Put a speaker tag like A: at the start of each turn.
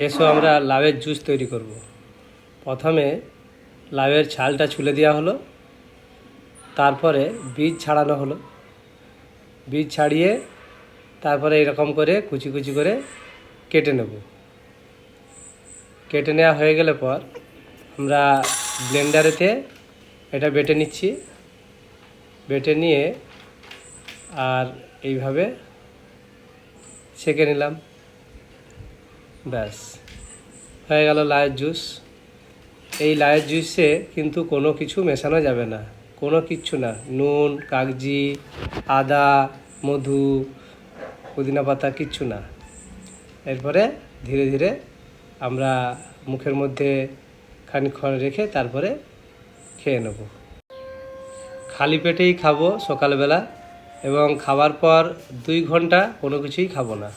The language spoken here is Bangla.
A: এসো আমরা লাউয়ের জুস তৈরি করব। প্রথমে লাউয়ের ছালটা ছুলে দেওয়া হলো, তারপরে বীজ ছাড়ানো হলো। বীজ ছাড়িয়ে তারপরে এরকম করে কুচি কুচি করে কেটে নেব। কেটে নেওয়া হয়ে গেলে পর আমরা ব্লেন্ডারেতে এটা বেটে নিচ্ছি। বেটে নিয়ে আর এইভাবে ছেঁকে নিলাম। ব্যাস হয়ে গেল লাউয়ের জুস। এই লাউয়ের জুসে কিন্তু কোনো কিছু মেশানো যাবে না, কোনো কিচ্ছু না। নুন, কাগজি, আদা, মধু, পুদিনা পাতা কিচ্ছু না। এরপরে ধীরে ধীরে আমরা মুখের মধ্যে খানিকক্ষণ রেখে তারপরে খেয়ে নেব। খালি পেটেই খাবো সকালবেলা, এবং খাওয়ার পর 2 ঘন্টা কোনো কিছুই খাবো না।